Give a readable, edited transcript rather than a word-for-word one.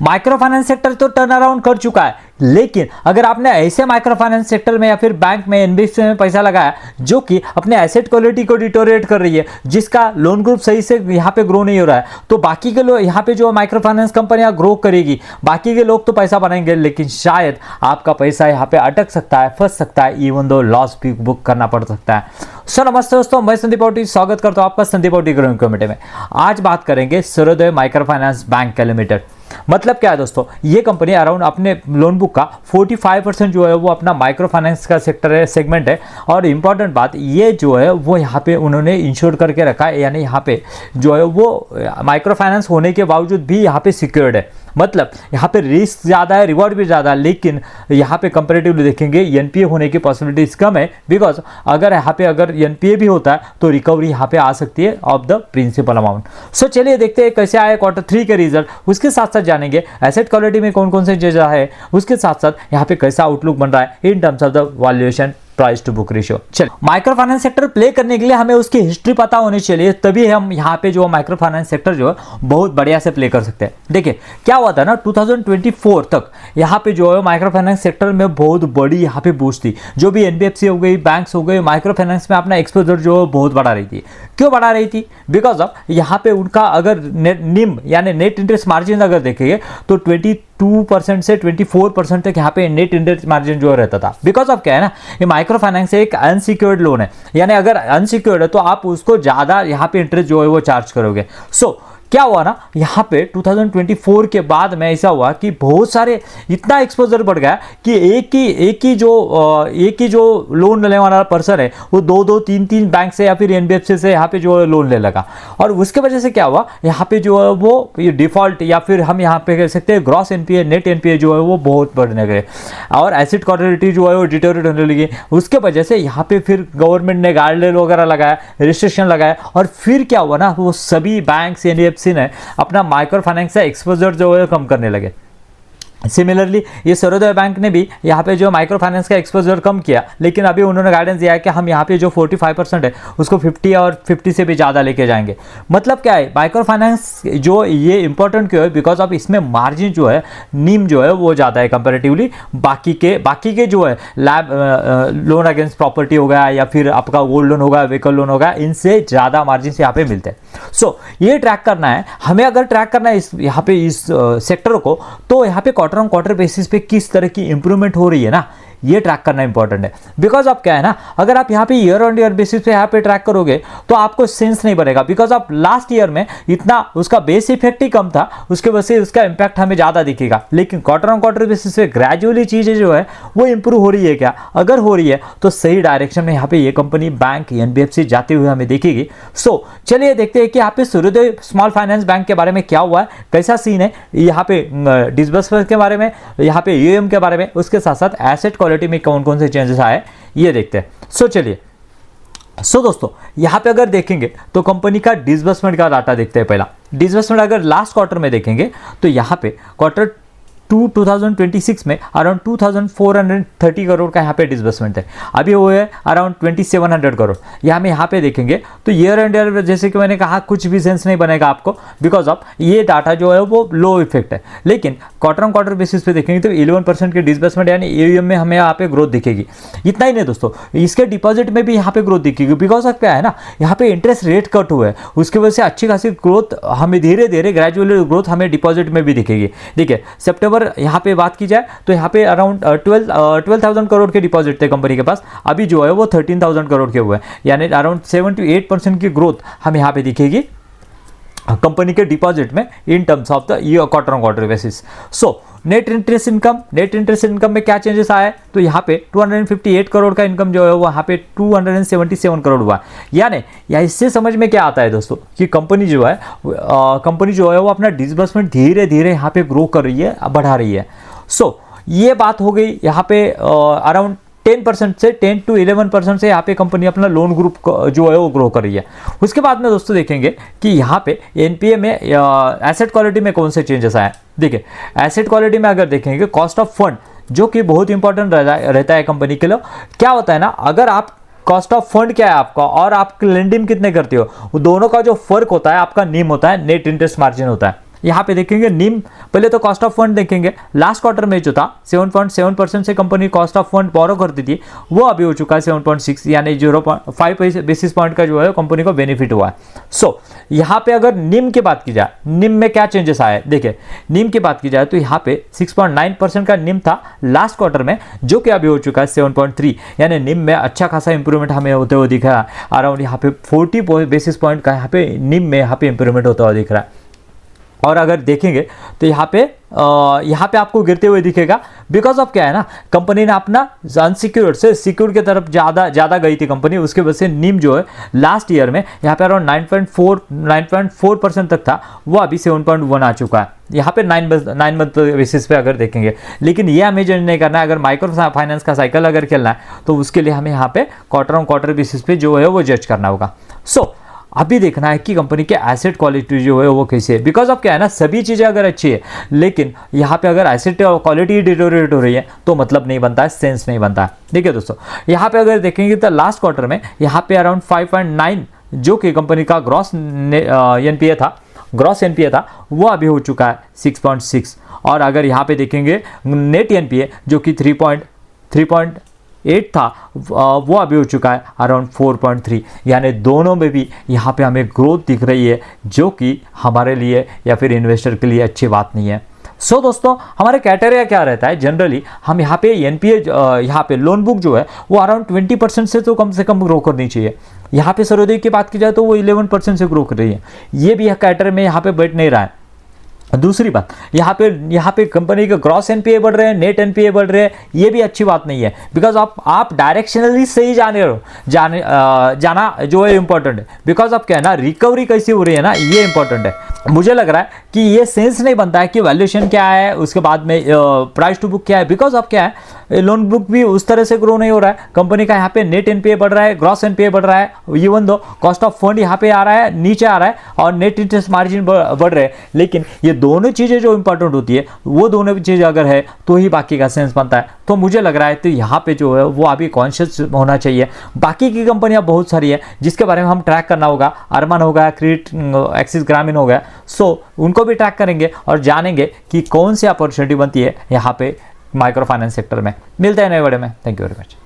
Micro finance sector तो turn around कर चुका है, लेकिन अगर आपने ऐसे माइक्रो फाइनेंस सेक्टर में या फिर बैंक में एनबीएफसी में पैसा लगाया जो कि अपने एसेट क्वालिटी को डिटोरेट कर रही है, जिसका लोन ग्रुप सही से यहाँ पे ग्रो नहीं हो रहा है, तो बाकी के लोग यहाँ पे जो माइक्रो फाइनेंस कंपनियां ग्रो करेगी, बाकी के लोग तो पैसा बनाएंगे, लेकिन शायद आपका पैसा यहाँ पे अटक सकता है, फंस सकता है, इवन दो लॉस भी बुक करना पड़ सकता है। सर नमस्ते दोस्तों, मैं संदीप औटी स्वागत करता हूँ आपका संदीप औटी ग्रोइंग कमेटी में। आज बात करेंगे सूर्योदय माइक्रो फाइनेंस बैंक लिमिटेड। मतलब क्या है दोस्तों, ये कंपनी अराउंड अपने लोन बुक का 45% जो है वो अपना माइक्रो फाइनेंस का सेक्टर है, सेगमेंट है। और इंपॉर्टेंट बात ये जो है वो यहाँ पे उन्होंने इंश्योर करके रखा है, यानी यहाँ पे जो है वो माइक्रो फाइनेंस होने के बावजूद भी यहाँ पे सिक्योर्ड है। मतलब यहाँ पे रिस्क ज़्यादा है, रिवॉर्ड भी ज़्यादा है, लेकिन यहाँ पे कंपेरेटिवली देखेंगे एनपीए होने की पॉसिबिलिटीज कम है। बिकॉज अगर यहाँ पे अगर एनपीए भी होता है तो रिकवरी यहाँ पे आ सकती है ऑफ द प्रिंसिपल अमाउंट। सो चलिए देखते हैं कैसे आए Q3 के रिजल्ट, उसके साथ साथ जानेंगे एसेट क्वालिटी में कौन कौन से चीज़ें है, उसके साथ साथ यहाँ पे कैसा आउटलुक बन रहा है in terms of the valuation, price to book ratio. चलिए, माइक्रो फाइनेंस सेक्टर प्ले करने के लिए हमें उसकी हिस्ट्री पता होनी चाहिए, तभी हम यहाँ पे जो माइक्रो फाइनेंस सेक्टर जो है बहुत बढ़िया से प्ले कर सकते हैं। देखिए क्या हुआ था ना, 2024 तक यहाँ पे जो है माइक्रो फाइनेंस सेक्टर में बहुत बड़ी यहाँ पे बूस्ट थी। जो भी एनबीएफसी हो गई, बैंक्स हो गए, माइक्रो फाइनेंस में अपना एक्सपोजर जो है बहुत बढ़ा रही थी। क्यों बढ़ा रही थी? बिकॉज ऑफ यहाँ पे उनका अगर निम यानी नेट इंटरेस्ट मार्जिन अगर देखेंगे तो 22% से 24% तक यहाँ पे नेट इंटरेस्ट मार्जिन जो रहता था। बिकॉज ऑफ क्या है ना, ये माइक्रो फाइनेंस एक अनसिक्योर्ड लोन है, यानी अगर अनसिक्योर्ड है तो आप उसको ज़्यादा यहाँ पे इंटरेस्ट जो है वो चार्ज करोगे। सो क्या हुआ ना, यहाँ पे 2024 के बाद में ऐसा हुआ कि बहुत सारे इतना एक्सपोजर बढ़ गया कि एक ही जो लोन लेने वाला पर्सन है वो दो तीन बैंक से या फिर एनबीएफसी से यहाँ पे जो लोन ले लगा। और उसके वजह से क्या हुआ, यहाँ पे जो है वो डिफॉल्ट या फिर हम यहाँ पे कह सकते हैं ग्रॉस एनपीए, नेट एनपीए जो है वो बहुत बढ़ने गए और एसेट क्वालिटी जो है वो डिटोरेट होने लगी। उसके वजह से यहाँ पे फिर गवर्नमेंट ने गाइडलाइन वगैरह लगाया, रिस्ट्रिक्शन लगाया, और फिर क्या हुआ ना, वो सभी बैंक एनबीएफसी ने अपना माइक्रो फाइनेंस का एक्सपोजर जो है कम करने लगे। सिमिलरली ये सूर्योदय बैंक ने भी यहाँ पे जो माइक्रो फाइनेंस का एक्सपोजर कम किया, लेकिन अभी उन्होंने गाइडेंस दिया है कि हम यहाँ पे जो 45% है उसको 50 और 50 से भी ज़्यादा लेके जाएंगे। मतलब क्या है, माइक्रो फाइनेंस जो ये इंपॉर्टेंट क्यों है, बिकॉज ऑफ इसमें मार्जिन जो है, नीम जो है वो ज़्यादा है कंपेरेटिवली बाकी के जो है लैब लोन अगेंस्ट प्रॉपर्टी हो गया या फिर आपका गोल्ड लोन होगा, व्हीकल लोन होगा, इनसे ज़्यादा मार्जिन से यहाँ पे मिलते हैं। सो ये ट्रैक करना है हमें, अगर ट्रैक करना है यहाँ पे इस सेक्टर को, तो यहाँ पे क्वार्टर बेसिस पे किस तरह की इंप्रूवमेंट हो रही है ना, ये ट्रैक करना इंपॉर्टेंट है। बिकॉज आप क्या है ना, अगर आप यहाँ पे ईयर ऑन ईयर बेसिस पे यहाँ पे ट्रैक करोगे तो आपको सेंस नहीं बनेगा। बिकॉज ऑफ लास्ट ईयर में इतना उसका बेस इफेक्ट ही कम था, उसके वजह से उसका इंपैक्ट हमें ज़्यादा दिखेगा। लेकिन क्वार्टर ऑन क्वार्टर बेसिस पे ग्रेजुअली चीज़ें जो है वो इंप्रूव हो रही है क्या? अगर हो रही है तो सही डायरेक्शन में यहाँ पे ये कंपनी, बैंक, एनबीएफसी जाते हुए हमें दिखेगी। सो चलिए देखते हैं कि यहाँ पे सूर्योदय स्मॉल फाइनेंस बैंक के बारे में क्या हुआ है, कैसा सीन है, यहाँ पे डिसबर्समेंट के बारे में, यहाँ पे यूएम के बारे में, उसके साथ साथ एसेट क्वालिटी में कौन कौन से चेंजेस आए ये देखते हैं। सो चलिए, दोस्तों यहाँ पे अगर देखेंगे तो कंपनी का डिसबर्समेंट का डाटा देखते हैं। पहला डिसबर्समेंट अगर लास्ट क्वार्टर में देखेंगे तो यहाँ पे Q2 2026 में अराउंड 2430 करोड़ का यहाँ पे डिसबर्समेंट है। अभी वो है अराउंड 2700 करोड़। यहाँ पे देखेंगे तो ईयर एंड ईयर जैसे कि मैंने कहा कुछ भी सेंस नहीं बनेगा आपको, बिकॉज ऑफ ये डाटा जो है वो लो इफेक्ट है। लेकिन क्वार्टर ऑन क्वार्टर बेसिस पे देखेंगे तो 11% की डिसबर्समेंट यानी एयूएम में हमें यहाँ पे ग्रोथ दिखेगी। इतना ही नहीं दोस्तों, इसके डिपॉजिट में भी यहाँ पे ग्रोथ दिखेगी। बिकॉज ऑफ क्या है ना, यहाँ पे इंटरेस्ट रेट कट हुआ है, उसकी वजह से अच्छी खासी ग्रोथ हमें धीरे धीरे ग्रेजुअली ग्रोथ हमें डिपॉजिट में भी दिखेगी। देखिए सितंबर यहाँ पे बात की जाए तो यहाँ पे अराउंड 12,000 करोड़ के डिपॉजिट थे कंपनी के पास, अभी जो है वो 13,000 करोड़ के हुए हैं, यानी अराउंड 7-8% की ग्रोथ हमें यहाँ पे दिखेगी कंपनी के डिपॉजिट में इन terms of the quarter on quarter basis. So net interest income में क्या चेंजेस आया है, तो यहाँ पे 258 करोड़ का इनकम जो है वो यहाँ पे 277 करोड़ हुआ। यानी इससे समझ में क्या आता है दोस्तों कि कंपनी जो है वो अपना डिसबर्समेंट धीरे धीरे यहाँ पे ग्रो कर रही है, बढ़ा रही है। सो ये बात हो गई यहाँ पे अराउंड 10% से 10 to 11% से यहाँ पे कंपनी अपना लोन ग्रुप जो है वो ग्रो कर रही है। उसके बाद में दोस्तों देखेंगे कि यहाँ पे एनपीए में एसेट क्वालिटी में कौन से चेंजेस आए। देखिए एसेट क्वालिटी में अगर देखेंगे कॉस्ट ऑफ फंड जो कि बहुत इंपॉर्टेंट रहता है कंपनी के लिए। क्या होता है ना, अगर आप कॉस्ट ऑफ फंड क्या है आपका और आप लेंडिंग कितने करते हो, वो दोनों का जो फर्क होता है आपका नीम होता है, नेट इंटरेस्ट मार्जिन होता है। यहाँ पे देखेंगे निम, पहले तो कॉस्ट ऑफ फंड देखेंगे, लास्ट क्वार्टर में जो था 7.7% से कंपनी कॉस्ट ऑफ फंड बोरो करती थी, वो अभी हो चुका है 7.6, यानी 0.5 बेसिस पॉइंट का जो है कंपनी को बेनिफिट हुआ है। सो यहाँ पे अगर निम की बात की जाए, निम में क्या चेंजेस आए, देखिए निम की बात की जाए तो यहाँ पे 6.9% का निम था लास्ट क्वार्टर में, जो कि अभी हो चुका है 7.3, यानी निम में अच्छा खासा इंप्रूवमेंट हमें होते हुए दिख रहा है। अराउंड यहाँ पे 40 बेसिस पॉइंट का यहाँ पे निम में यहाँ पे इंप्रूवमेंट होता हुआ दिख रहा है। और अगर देखेंगे तो यहाँ पे आपको गिरते हुए दिखेगा, बिकॉज ऑफ क्या है ना, कंपनी ने अपना अनसिक्योर्ड से सिक्योर्ड की तरफ ज़्यादा गई थी कंपनी, उसके वजह से निम जो है लास्ट ईयर में यहाँ पे अराउंड 9.4% तक था, वो अभी 7.1 आ चुका है। यहाँ पे 9 मंथ बेसिस पे अगर देखेंगे, लेकिन ये हमें जज नहीं करना है। अगर माइक्रो फाइनेंस का साइकिल अगर खेलना है तो उसके लिए हमें यहाँ पे क्वार्टर ऑन क्वार्टर बेसिस पे जो है वो जज करना होगा। सो अभी देखना है कि कंपनी के एसेट क्वालिटी जो है वो कैसे है, बिकॉज ऑफ क्या है ना, सभी चीज़ें अगर अच्छी है लेकिन यहाँ पे अगर एसेट क्वालिटी डिटोरिएट हो रही है तो मतलब नहीं बनता है, सेंस नहीं बनता है। देखिए दोस्तों, यहाँ पे अगर देखेंगे तो लास्ट क्वार्टर में यहाँ पे अराउंड 5.9 जो कि कंपनी का ग्रॉस एनपीए था, वो अभी हो चुका है 6.6। और अगर यहाँ पे देखेंगे नेट एनपीए जो कि 3.8 था, वो अभी हो चुका है अराउंड 4.3, यानी दोनों में भी यहाँ पे हमें ग्रोथ दिख रही है, जो कि हमारे लिए या फिर इन्वेस्टर के लिए अच्छी बात नहीं है। सो दोस्तों, हमारे क्राइटेरिया क्या रहता है, जनरली हम यहाँ पे एनपीए, यहाँ पे लोन बुक जो है वो अराउंड 20% से तो कम ग्रो करनी चाहिए। यहाँ पे सर्वोदय की बात की जाए तो वो 11% से ग्रो कर रही है, ये भी क्राइटेरिया में यहाँ पे बैठ नहीं रहा है। दूसरी बात, यहाँ पे कंपनी के ग्रॉस एनपीए बढ़ रहे हैं, नेट एनपीए बढ़ रहे हैं, ये भी अच्छी बात नहीं है, बिकॉज आप डायरेक्शनली सही जाना जो है इंपॉर्टेंट है। बिकॉज ऑफ क्या है ना, रिकवरी कैसी हो रही है ना, ये इंपॉर्टेंट है। मुझे लग रहा है कि ये सेंस नहीं बनता है कि वैल्यूएशन क्या है, उसके बाद में प्राइस टू बुक क्या है, बिकॉज ऑफ क्या है, लोन बुक भी उस तरह से ग्रो नहीं हो रहा है। कंपनी का यहाँ पे नेट एनपीए बढ़ रहा है, ग्रॉस एनपीए बढ़ रहा है, even though cost of fund यहाँ पे आ रहा है, नीचे आ रहा है, और नेट इंटरेस्ट मार्जिन बढ़ रहे हैं। लेकिन ये दोनों चीज़ें जो इंपॉर्टेंट होती है, वो दोनों चीज़ें अगर है तो ही बाकी का सेंस बनता है। तो मुझे लग रहा है तो यहाँ पे जो है वो अभी कॉन्शियस होना चाहिए। बाकी की कंपनियाँ बहुत सारी है जिसके बारे में हम ट्रैक करना होगा, अरमान हो गया, क्रेडिट एक्सिस ग्रामीण हो गया, सो उनको भी ट्रैक करेंगे और जानेंगे कि कौन सी अपॉर्चुनिटी बनती है यहाँ पे माइक्रो फाइनेंस सेक्टर में। मिलते हैं नए वीडियो में, थैंक यू वेरी मच।